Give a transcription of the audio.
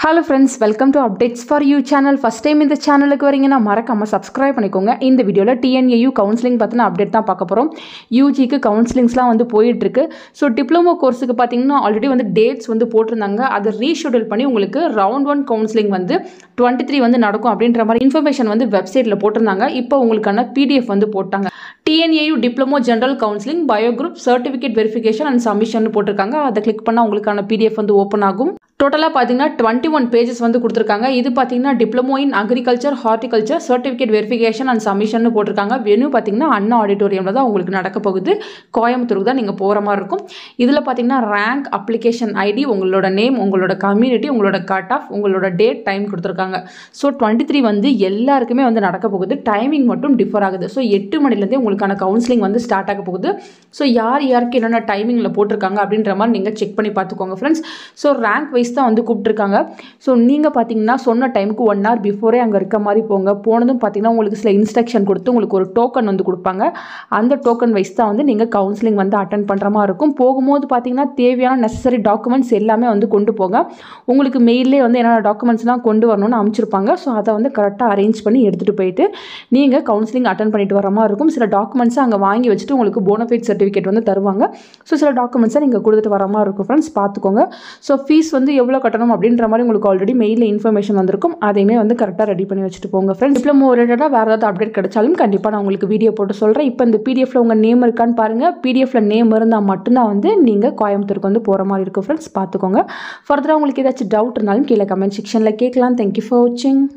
Hello friends, welcome to Updates for You channel. First time இந்த சேனலுக்கு வரீங்கன்னா மறக்காம subscribe பண்ணிக்கோங்க. இந்த வீடியோல TNAU கவுன்சிலிங் பத்தின அப்டேட் தான் பார்க்க போறோம். UGக்கு கவுன்சிலிங்ஸ்லாம் வந்து போயிட்டு இருக்கு. ஸோ டிப்ளமோ கோர்ஸுக்கு பார்த்தீங்கன்னா ஆல்ரெடி வந்து டேட்ஸ் வந்து போட்டிருந்தாங்க. அதை ரீஷெடியூல் பண்ணி உங்களுக்கு ரவுண்ட் 1 கவுன்சிலிங் வந்து 23 வந்து நடக்கும் அப்படின்ற மாதிரி இன்ஃபர்மேஷன் வந்து வெப்சைட்டில் போட்டிருந்தாங்க. இப்போ உங்களுக்கான PDF வந்து போட்டாங்க. TNAU diploma general counselling bio group certificate verification and submission போட்டிருக்காங்க. அதை கிளிக் பண்ணால் உங்களுக்கான PDF வந்து ஓப்பன் ஆகும். டோட்டலாக பார்த்தீங்கன்னா 21 பேஜஸ் வந்து கொடுத்துருக்காங்க. இது பார்த்தீங்கன்னா diploma in agriculture horticulture certificate verification and submission போட்டிருக்காங்க. வெனு பார்த்தீங்கன்னா அண்ணா ஆடிட்டோரியமில் தான் உங்களுக்கு நடக்க போகுது. கோயம்புத்தூருக்கு தான் நீங்கள் போகிற மாதிரி இருக்கும். இதில் பார்த்தீங்கன்னா ரேங்க், அப்ளிகேஷன் ஐடி, உங்களோட நேம், உங்களோட கம்யூனிட்டி, உங்களோட கட் ஆஃப், உங்களோட டேட், டைம் கொடுத்துருக்காங்க. ஸோ 23 வந்து எல்லாருக்குமே வந்து நடக்க போகுது. டைமிங் மட்டும் டிஃபர் ஆகுது. ஸோ 8 மணிலேருந்தே உங்களுக்கான கவுன்சிலிங் வந்து ஸ்டார்ட் ஆக போகுது. ஸோ யாருக்கு என்னென்ன டைமிங்கில் போட்டிருக்காங்க அப்படின்ற மாதிரி நீங்கள் செக் பண்ணி பார்த்துக்கோங்க ஃப்ரெண்ட்ஸ். ஸோ ரேங்க் வைஸ் தான் வந்து கூப்பிட்டுருக்காங்க. ஸோ நீங்கள் பார்த்தீங்கன்னா சொன்ன டைமுக்கு 1 hour பிஃபோரே அங்கே இருக்க மாதிரி போங்க. போனதும் பார்த்தீங்கன்னா உங்களுக்கு சில இன்ஸ்ட்ரக்ஷன் கொடுத்து உங்களுக்கு ஒரு டோக்கன் வந்து கொடுப்பாங்க. அந்த டோக்கன் வைஸ் தான் வந்து நீங்கள் கவுன்சிலிங் வந்து அட்டன் பண்ணுற மாதிரி இருக்கும். போகும்போது பார்த்தீங்கன்னா தேவையான நெசசரி டாக்குமெண்ட்ஸ் எல்லாமே வந்து கொண்டு போங்க. உங்களுக்கு மெயிலே வந்து என்னென்ன டாக்குமெண்ட்ஸ்லாம் கொண்டு வரணும்னு அமைச்சிருப்பாங்க. ஸோ அதை வந்து கரெக்டாக அரேஞ்ச் பண்ணி எடுத்துகிட்டு போயிட்டு நீங்கள் கவுன்சிலிங் அட்டன் பண்ணிட்டு வர மாதிரி இருக்கும். சில டாக்குமெண்ட்ஸை அங்கே வாங்கி வச்சுட்டு உங்களுக்கு போனஃபைட் சர்டிஃபிகேட் வந்து தருவாங்க. ஸோ சில டாக்குமெண்ட்ஸை நீங்கள் கொடுத்துட்டு வர மாதிரி இருக்கும் ஃப்ரெண்ட்ஸ், பார்த்துக்கோங்க. ஸோ ஃபீஸ் வந்து எவ்வளோ கட்டணும் அப்படின்ற மாதிரி உங்களுக்கு ஆல்ரெடி மெயிலில் இன்ஃபர்மேஷன் வந்திருக்கும். அதையுமே வந்து கரெக்டாக ரெடி பண்ணி வச்சுட்டு போங்க ஃப்ரெண்ட்ஸ். டிப்ளமோ ரிலேட்டடாக வேறு ஏதாவது அப்டேட் கிடைச்சாலும் கண்டிப்பாக நான் உங்களுக்கு வீடியோ போட்டு சொல்கிறேன். இப்போ இந்த PDFல உங்கள் நேம் இருக்கான்னு பாருங்கள். PDFல நேம் இருந்தால் மட்டும்தான் வந்து நீங்கள் கோயம்புத்தூருக்கு வந்து போகிற மாதிரி இருக்கும் ஃப்ரெண்ட்ஸ், பார்த்துக்கோங்க. ஃபர்தராக உங்களுக்கு ஏதாச்சும் டவுட் இருந்தாலும் கீழே கமெண்ட் செக்ஷனில் கேட்கலாம். தேங்க்யூ ஃபார் வாட்சிங்.